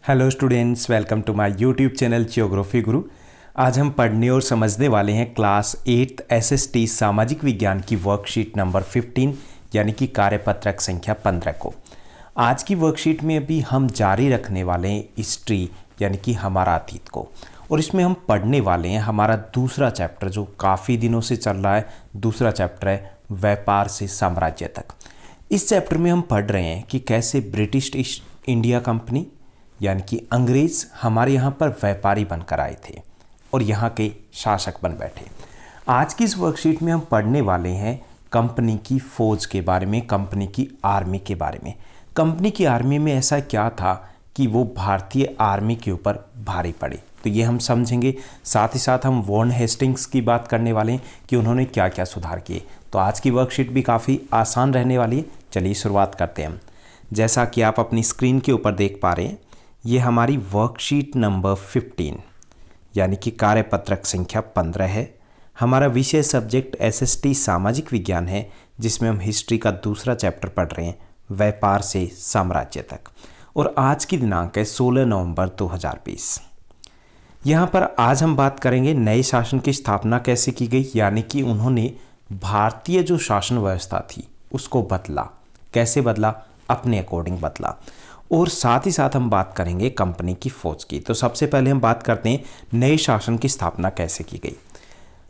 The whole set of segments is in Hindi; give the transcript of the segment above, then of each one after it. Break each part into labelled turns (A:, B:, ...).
A: Hello students, welcome to my YouTube channel geography Guru. आज हम पढ़ने और समझने वाले हैं क्लास 8 एसएसटी सामाजिक विज्ञान की वर्कशीट नंबर 15 यानी कि कार्यपत्रक संख्या 15 को। आज की वर्कशीट में अभी हम जारी रखने वाले हैं हिस्ट्री यानी कि हमारा अतीत को, और इसमें हम पढ़ने वाले हैं हमारा दूसरा चैप्टर जो काफ़ी दिनों से चल रहा है। दूसरा चैप्टर है व्यापार से साम्राज्य तक। इस चैप्टर में हम पढ़ रहे हैं कि कैसे ब्रिटिश ईस्ट इंडिया कंपनी यानी कि अंग्रेज़ हमारे यहाँ पर व्यापारी बनकर आए थे और यहाँ के शासक बन बैठे। आज की इस वर्कशीट में हम पढ़ने वाले हैं कंपनी की फ़ौज के बारे में, कंपनी की आर्मी के बारे में। कंपनी की आर्मी में ऐसा क्या था कि वो भारतीय आर्मी के ऊपर भारी पड़े, तो ये हम समझेंगे। साथ ही साथ हम वॉरेन हेस्टिंग्स की बात करने वाले हैं कि उन्होंने क्या क्या सुधार किए। तो आज की वर्कशीट भी काफ़ी आसान रहने वाली है। चलिए शुरुआत करते हैं हम। जैसा कि आप अपनी स्क्रीन के ऊपर देख पा रहे हैं, ये हमारी वर्कशीट नंबर 15 यानी कि कार्यपत्रक संख्या 15 है। हमारा विषय सब्जेक्ट एसएसटी सामाजिक विज्ञान है, जिसमें हम हिस्ट्री का दूसरा चैप्टर पढ़ रहे हैं, व्यापार से साम्राज्य तक। और आज की दिनांक है 16 नवंबर 2020। यहाँ पर आज हम बात करेंगे नए शासन की स्थापना कैसे की गई, यानी कि उन्होंने भारतीय जो शासन व्यवस्था थी उसको बदला। कैसे बदला? अपने अकॉर्डिंग बदला। और साथ ही साथ हम बात करेंगे कंपनी की फौज की। तो सबसे पहले हम बात करते हैं नए शासन की स्थापना कैसे की गई।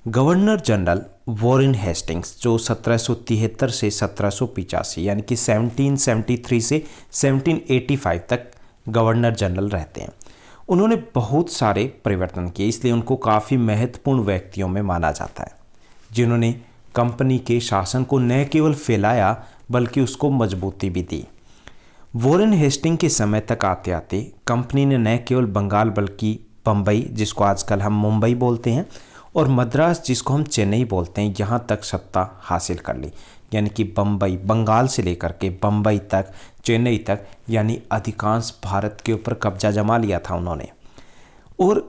A: गवर्नर जनरल वॉरेन हेस्टिंग्स जो 1773 से 1785 यानी कि 1773 से 1785 तक गवर्नर जनरल रहते हैं। उन्होंने बहुत सारे परिवर्तन किए, इसलिए उनको काफ़ी महत्वपूर्ण व्यक्तियों में माना जाता है, जिन्होंने कंपनी के शासन को न केवल फैलाया बल्कि उसको मजबूती भी दी। वॉरेन हेस्टिंग के समय तक आते आते कंपनी ने न केवल बंगाल बल्कि बम्बई, जिसको आजकल हम मुंबई बोलते हैं, और मद्रास, जिसको हम चेन्नई बोलते हैं, यहाँ तक सत्ता हासिल कर ली। यानी कि बम्बई, बंगाल से लेकर के बम्बई तक, चेन्नई तक, यानी अधिकांश भारत के ऊपर कब्जा जमा लिया था उन्होंने। और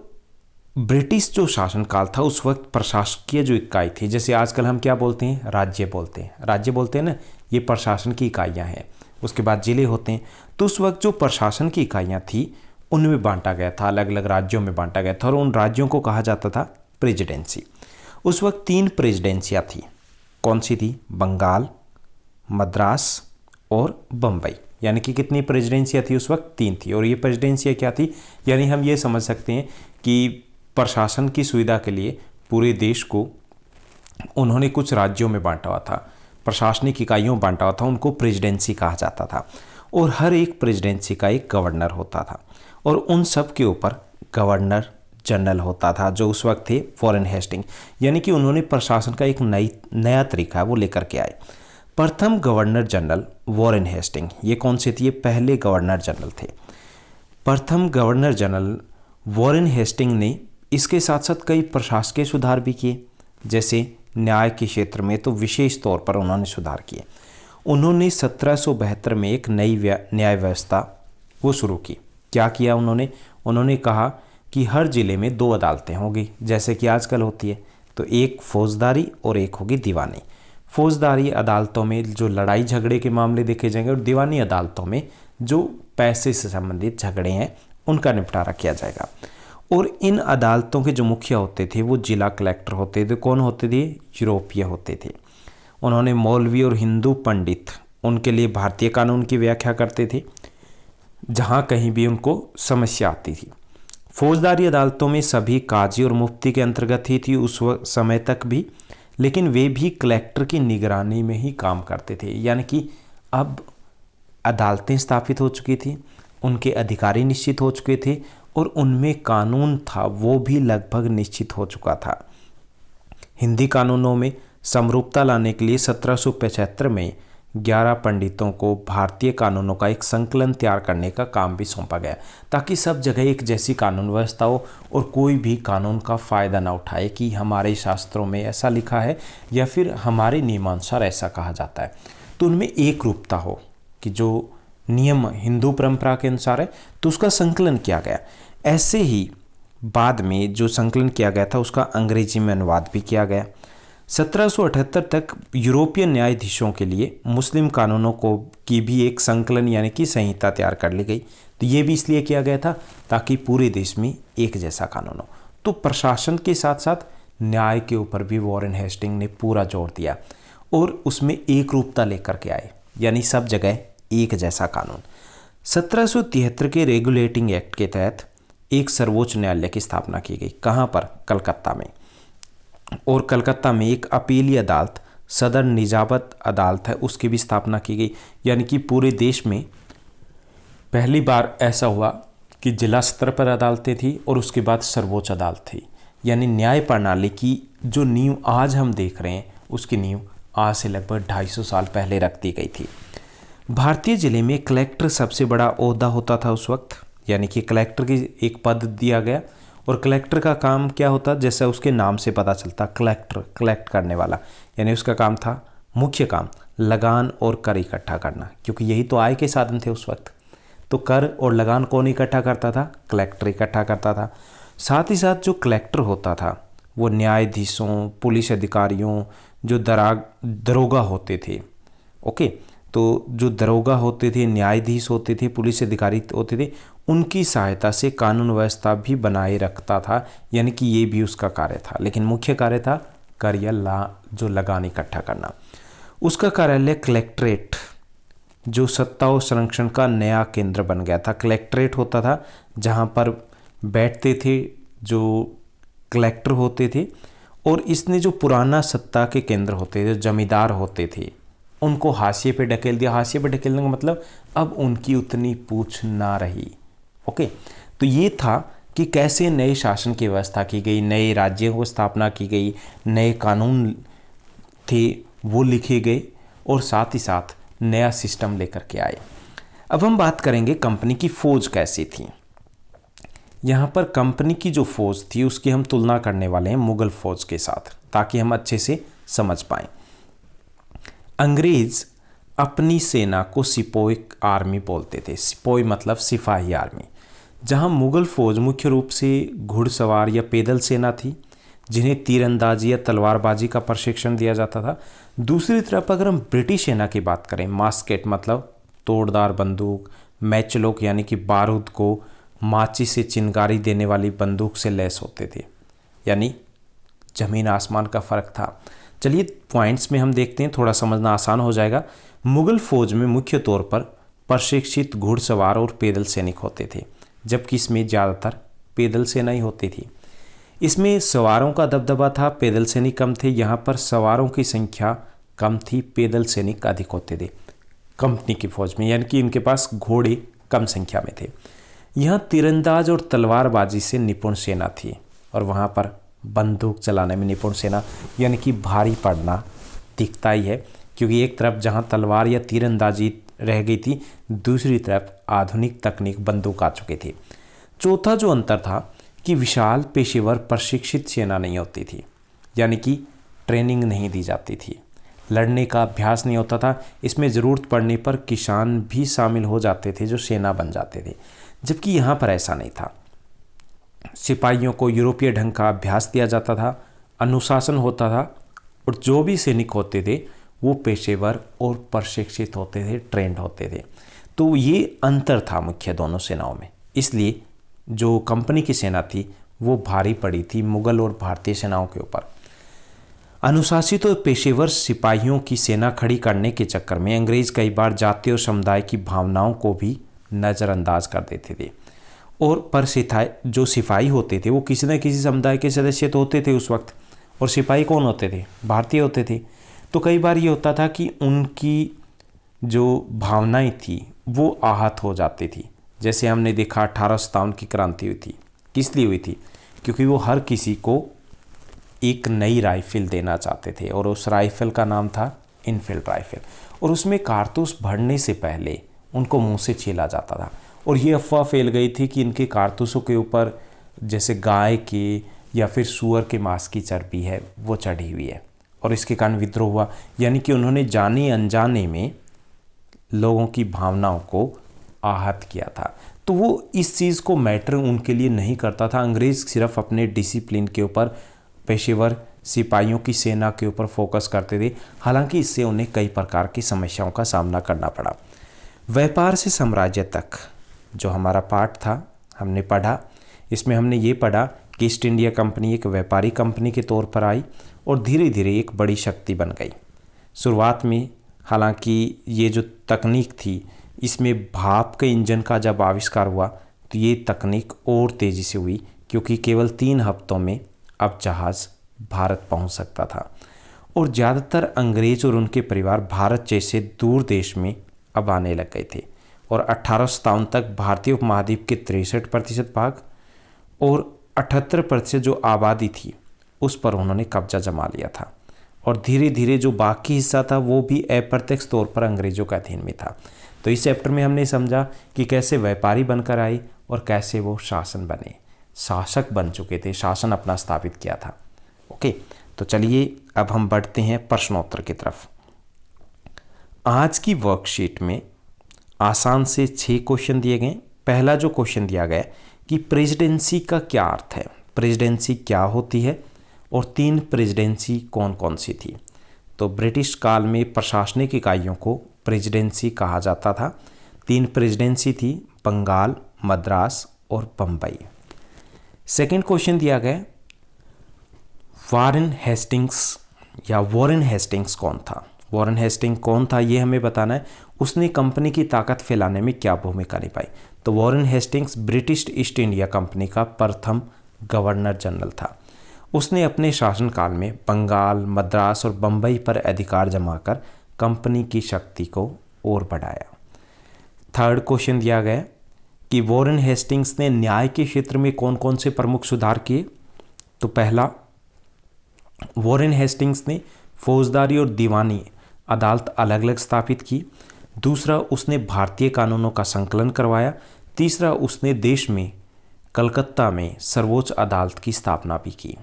A: ब्रिटिश जो शासनकाल था उस वक्त प्रशासकीय जो इकाई थी, जैसे आजकल हम क्या बोलते हैं, राज्य बोलते हैं ना, ये प्रशासन की इकाइयाँ हैं। उसके बाद जिले होते हैं। तो उस वक्त जो प्रशासन की इकाइयाँ थी उनमें बांटा गया था, अलग अलग राज्यों में बांटा गया था, और उन राज्यों को कहा जाता था प्रेसिडेंसी। उस वक्त 3 प्रेसिडेंसियाँ थी। कौन सी थी? बंगाल, मद्रास और बम्बई। यानी कि कितनी प्रेसिडेंसियाँ थी उस वक्त? 3 थी। और ये प्रेसिडेंसियाँ क्या थी? यानी हम ये समझ सकते हैं कि प्रशासन की सुविधा के लिए पूरे देश को उन्होंने कुछ राज्यों में बांटा हुआ था, प्रशासनिक इकाइयों में बांटा हुआ था, उनको प्रेसिडेंसी कहा जाता था। और हर एक प्रेसिडेंसी का एक गवर्नर होता था, और उन सब के ऊपर गवर्नर जनरल होता था, जो उस वक्त थे वॉरेन हेस्टिंग। यानी कि उन्होंने प्रशासन का एक नया तरीका वो लेकर के आए। प्रथम गवर्नर जनरल वॉरेन हेस्टिंग, ये कौन से थे? ये पहले गवर्नर जनरल थे। प्रथम गवर्नर जनरल वॉरेन हेस्टिंग ने इसके साथ साथ कई प्रशासकीय सुधार भी किए, जैसे न्याय के क्षेत्र में तो विशेष तौर पर उन्होंने सुधार किए। उन्होंने 1772 में एक नई न्याय व्यवस्था वो शुरू की। क्या किया उन्होंने कहा कि हर ज़िले में 2 अदालतें होंगी, जैसे कि आजकल होती है। तो एक फौजदारी और एक होगी दीवानी। फौजदारी अदालतों में जो लड़ाई झगड़े के मामले देखे जाएंगे, और दीवानी अदालतों में जो पैसे से संबंधित झगड़े हैं उनका निपटारा किया जाएगा। और इन अदालतों के जो मुखिया होते थे वो जिला कलेक्टर होते थे। कौन होते थे? यूरोपीय होते थे। उन्होंने मौलवी और हिंदू पंडित उनके लिए भारतीय कानून की व्याख्या करते थे, जहाँ कहीं भी उनको समस्या आती थी। फौजदारी अदालतों में सभी काजी और मुफ्ती के अंतर्गत ही थी उस समय तक भी, लेकिन वे भी कलेक्टर की निगरानी में ही काम करते थे। यानी कि अब अदालतें स्थापित हो चुकी थी, उनके अधिकारी निश्चित हो चुके थे, और उनमें कानून था वो भी लगभग निश्चित हो चुका था। हिंदी कानूनों में समरूपता लाने के लिए 1775 में 11 पंडितों को भारतीय कानूनों का एक संकलन तैयार करने का काम भी सौंपा गया, ताकि सब जगह एक जैसी कानून व्यवस्था हो और कोई भी कानून का फ़ायदा ना उठाए कि हमारे शास्त्रों में ऐसा लिखा है या फिर हमारे नियमानुसार ऐसा कहा जाता है। तो उनमें एक रूपता हो कि जो नियम हिंदू परंपरा के अनुसार है, तो उसका संकलन किया गया। ऐसे ही बाद में जो संकलन किया गया था उसका अंग्रेजी में अनुवाद भी किया गया। 1778 तक यूरोपियन न्यायाधीशों के लिए मुस्लिम कानूनों को की भी एक संकलन यानी कि संहिता तैयार कर ली गई, तो ये भी इसलिए किया गया था ताकि पूरे देश में एक जैसा कानून हो। तो प्रशासन के साथ साथ न्याय के ऊपर भी वॉरेन हेस्टिंग ने पूरा जोर दिया और उसमें एक रूपता लेकर के आए, यानी सब जगह एक जैसा कानून। 1773 के रेगुलेटिंग एक्ट के तहत एक सर्वोच्च न्यायालय की स्थापना की गई। कहाँ पर? कलकत्ता में। और कलकत्ता में एक अपीली अदालत, सदर निजाबत अदालत है, उसकी भी स्थापना की गई। यानी कि पूरे देश में पहली बार ऐसा हुआ कि जिला स्तर पर अदालतें थी और उसके बाद सर्वोच्च अदालत थी। यानी न्याय प्रणाली की जो नींव आज हम देख रहे हैं उसकी नींव आज से लगभग 250 साल पहले रख दी गई थी। भारतीय जिले में कलेक्टर सबसे बड़ा ओहदा होता था उस वक्त, यानी कि कलेक्टर की एक पद दिया गया। और कलेक्टर का काम क्या होता, जैसे उसके नाम से पता चलता, कलेक्टर कलेक्ट करने वाला, यानी उसका काम था, मुख्य काम लगान और कर इकट्ठा करना, क्योंकि यही तो आय के साधन थे उस वक्त। तो कर और लगान कौन इकट्ठा करता था? कलेक्टर इकट्ठा करता था। साथ ही साथ जो कलेक्टर होता था वो न्यायाधीशों, पुलिस अधिकारियों, जो दरोगा होते थे, ओके, तो जो दरोगा होते थे, न्यायाधीश होते थे, पुलिस अधिकारी होते थे, उनकी सहायता से कानून व्यवस्था भी बनाए रखता था। यानी कि ये भी उसका कार्य था, लेकिन मुख्य कार्य था कर या जो लगान इकट्ठा करना। उसका कार्यालय कलेक्ट्रेट, जो सत्ता और संरक्षण का नया केंद्र बन गया था। कलेक्ट्रेट होता था जहाँ पर बैठते थे जो कलेक्टर होते थे, और इसने जो पुराना सत्ता के केंद्र होते थे, जो जमींदार होते थे, उनको हाशिए पे ढकेल दिया। हाशिए पे ढकेलने का मतलब अब उनकी उतनी पूछ ना रही। ओके, तो ये था कि कैसे नए शासन की व्यवस्था की गई, नए राज्यों को स्थापना की गई, नए कानून थे वो लिखे गए, और साथ ही साथ नया सिस्टम लेकर के आए। अब हम बात करेंगे कंपनी की फौज कैसी थी। यहाँ पर कंपनी की जो फौज थी उसकी हम तुलना करने वाले हैं मुगल फौज के साथ, ताकि हम अच्छे से समझ पाएं। अंग्रेज अपनी सेना को सिपोही आर्मी बोलते थे। सिपोही मतलब सिपाही आर्मी। जहाँ मुगल फौज मुख्य रूप से घुड़सवार या पैदल सेना थी, जिन्हें तीरंदाजी या तलवारबाजी का प्रशिक्षण दिया जाता था। दूसरी तरफ अगर हम ब्रिटिश सेना की बात करें, मास्केट मतलब तोड़दार बंदूक, मैचलोक यानी कि बारूद को माचिस से चिंगारी देने वाली बंदूक से लैस होते थे। यानी जमीन आसमान का फ़र्क था। चलिए पॉइंट्स में हम देखते हैं, थोड़ा समझना आसान हो जाएगा। मुगल फौज में मुख्य तौर पर प्रशिक्षित घुड़सवार और पैदल सैनिक होते थे, जबकि इसमें ज़्यादातर पैदल सेना ही होती थी। इसमें सवारों का दबदबा था, पैदल सैनिक कम थे। यहाँ पर सवारों की संख्या कम थी, पैदल सैनिक अधिक होते थे कंपनी की फौज में, यानी कि इनके पास घोड़े कम संख्या में थे। यहाँ तीरंदाज और तलवारबाजी से निपुण सेना थी, और वहाँ पर बंदूक चलाने में निपुण सेना, यानी कि भारी पड़ना दिखता ही है, क्योंकि एक तरफ जहाँ तलवार या तीरंदाजी रह गई थी, दूसरी तरफ आधुनिक तकनीक बंदूक आ चुकी थी। चौथा जो अंतर था कि विशाल पेशेवर प्रशिक्षित सेना नहीं होती थी, यानी कि ट्रेनिंग नहीं दी जाती थी, लड़ने का अभ्यास नहीं होता था। इसमें ज़रूरत पड़ने पर किसान भी शामिल हो जाते थे जो सेना बन जाते थे, जबकि यहाँ पर ऐसा नहीं था। सिपाहियों को यूरोपीय ढंग का अभ्यास दिया जाता था, अनुशासन होता था, और जो भी सैनिक होते थे वो पेशेवर और प्रशिक्षित होते थे, ट्रेंड होते थे। तो ये अंतर था मुख्य दोनों सेनाओं में। इसलिए जो कंपनी की सेना थी वो भारी पड़ी थी मुगल और भारतीय सेनाओं के ऊपर। अनुशासित और पेशेवर सिपाहियों की सेना खड़ी करने के चक्कर में अंग्रेज कई बार जाति और समुदाय की भावनाओं को भी नज़रअंदाज कर देते थे। और पर जो सिपाही होते थे वो किसी न किसी समुदाय के सदस्य तो होते थे उस वक्त, और सिपाही कौन होते थे? भारतीय होते थे। तो कई बार ये होता था कि उनकी जो भावनाएं थी वो आहत हो जाती थी। जैसे हमने देखा 1857 की क्रांति हुई थी, किस लिए हुई थी? क्योंकि वो हर किसी को एक नई राइफल देना चाहते थे, और उस राइफल का नाम था इनफील्ड राइफल, और उसमें कारतूस भरने से पहले उनको मुंह से छीला जाता था। और ये अफवाह फैल गई थी कि इनके कारतूसों के ऊपर जैसे गाय के या फिर सूअर के मांस की चर्बी है वो चढ़ी हुई है, और इसके कारण विद्रोह हुआ। यानी कि उन्होंने जाने अनजाने में लोगों की भावनाओं को आहत किया था। तो वो इस चीज़ को मैटर उनके लिए नहीं करता था। अंग्रेज़ सिर्फ अपने डिसिप्लिन के ऊपर, पेशेवर सिपाहियों की सेना के ऊपर फोकस करते थे। हालांकि इससे उन्हें कई प्रकार की समस्याओं का सामना करना पड़ा। व्यापार से साम्राज्य तक जो हमारा पार्ट था हमने पढ़ा। इसमें हमने ये पढ़ा कि ईस्ट इंडिया कंपनी एक व्यापारी कंपनी के तौर पर आई और धीरे धीरे एक बड़ी शक्ति बन गई। शुरुआत में हालांकि ये जो तकनीक थी इसमें भाप के इंजन का जब आविष्कार हुआ तो ये तकनीक और तेज़ी से हुई, क्योंकि केवल 3 हफ्तों में अब जहाज़ भारत पहुंच सकता था और ज़्यादातर अंग्रेज और उनके परिवार भारत जैसे दूर देश में अब आने लग गए थे। और 1857 तक भारतीय उपमहाद्वीप के 63% भाग और 78% जो आबादी थी उस पर उन्होंने कब्जा जमा लिया था और धीरे धीरे जो बाकी हिस्सा था वो भी अप्रत्यक्ष तौर पर अंग्रेज़ों के अधीन में था। तो इस चैप्टर में हमने समझा कि कैसे व्यापारी बनकर आए और कैसे वो शासन बने, शासक बन चुके थे, शासन अपना स्थापित किया था। ओके, तो चलिए अब हम बढ़ते हैं प्रश्नोत्तर की तरफ। आज की वर्कशीट में आसान से 6 क्वेश्चन दिए गए। पहला जो क्वेश्चन दिया गया कि प्रेसिडेंसी का क्या अर्थ है, प्रेसिडेंसी क्या होती है और 3 प्रेसिडेंसी कौन कौन सी थी। तो ब्रिटिश काल में प्रशासनिक इकाइयों को प्रेसिडेंसी कहा जाता था। 3 प्रेसिडेंसी थी, बंगाल, मद्रास और बम्बई। सेकंड क्वेश्चन दिया गया वॉरेन हेस्टिंग्स कौन था। वॉरेन हेस्टिंग कौन था ये हमें बताना है। उसने कंपनी की ताकत फैलाने में क्या भूमिका निभाई। तो Warren Hastings British east India company का प्रथम गवर्नर जनरल था। उसने अपने शासनकाल में बंगाल, मद्रास और बम्बई पर अधिकार जमाकर कंपनी की शक्ति को और बढ़ाया। थर्ड क्वेश्चन दिया गया कि वॉरेन हेस्टिंग्स ने न्याय के क्षेत्र में कौन कौन से प्रमुख सुधार किए। तो पहला, वॉरेन हेस्टिंग्स ने फौजदारी और दीवानी अदालत अलग अलग स्थापित की। दूसरा, उसने भारतीय कानूनों का संकलन करवाया। तीसरा, उसने देश में कलकत्ता में सर्वोच्च अदालत की स्थापना भी की।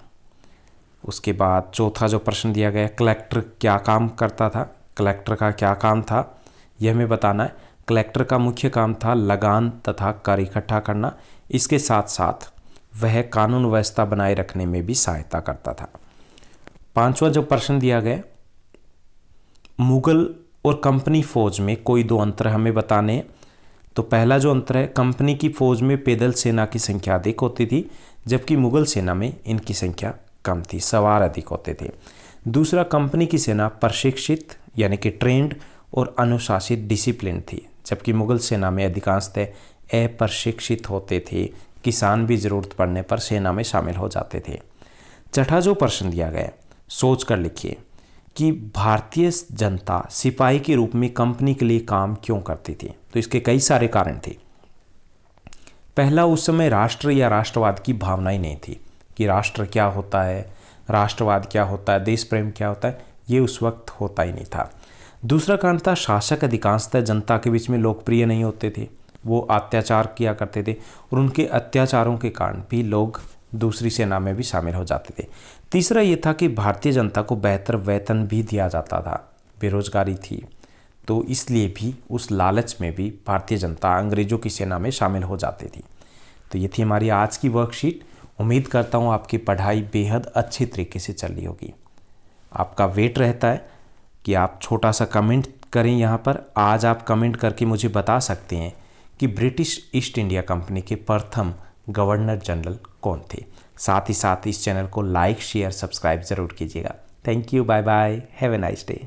A: उसके बाद चौथा जो प्रश्न दिया गया, कलेक्टर क्या काम करता था। कलेक्टर का क्या काम था यह हमें बताना है। कलेक्टर का मुख्य काम था लगान तथा कर इकट्ठा करना। इसके साथ साथ वह कानून व्यवस्था बनाए रखने में भी सहायता करता था। पांचवा जो प्रश्न दिया गया, मुगल और कंपनी फौज में कोई 2 अंतर हमें बताने। तो पहला जो अंतर है, कंपनी की फौज में पैदल सेना की संख्या अधिक होती थी, जबकि मुगल सेना में इनकी संख्या कम थी, सवार अधिक होते थे। दूसरा, कंपनी की सेना प्रशिक्षित यानी कि ट्रेंड और अनुशासित डिसिप्लिन थी, जबकि मुगल सेना में अधिकांशतः अप्रशिक्षित होते थे। किसान भी ज़रूरत पड़ने पर सेना में शामिल हो जाते थे। छठा जो प्रश्न दिया गया, सोच कर लिखिए कि भारतीय जनता सिपाही के रूप में कंपनी के लिए काम क्यों करती थी। तो इसके कई सारे कारण थे। पहला, उस समय राष्ट्र या राष्ट्रवाद की भावना ही नहीं थी कि राष्ट्र क्या होता है, राष्ट्रवाद क्या होता है, देश प्रेम क्या होता है, ये उस वक्त होता ही नहीं था। दूसरा कारण था, शासक अधिकांशतः जनता के बीच में लोकप्रिय नहीं होते थे, वो अत्याचार किया करते थे और उनके अत्याचारों के कारण भी लोग दूसरी सेना में भी शामिल हो जाते थे। तीसरा ये था कि भारतीय जनता को बेहतर वेतन भी दिया जाता था, बेरोजगारी थी, तो इसलिए भी उस लालच में भी भारतीय जनता अंग्रेज़ों की सेना में शामिल हो जाती थी। तो ये थी हमारी आज की वर्कशीट। उम्मीद करता हूँ आपकी पढ़ाई बेहद अच्छे तरीके से चल रही होगी। आपका वेट रहता है कि आप छोटा सा कमेंट करें यहाँ पर। आज आप कमेंट करके मुझे बता सकते हैं कि ब्रिटिश ईस्ट इंडिया कंपनी के प्रथम गवर्नर जनरल कौन थे। साथ ही साथ इस चैनल को लाइक, शेयर, सब्सक्राइब ज़रूर कीजिएगा। Thank you, bye bye, have a nice day.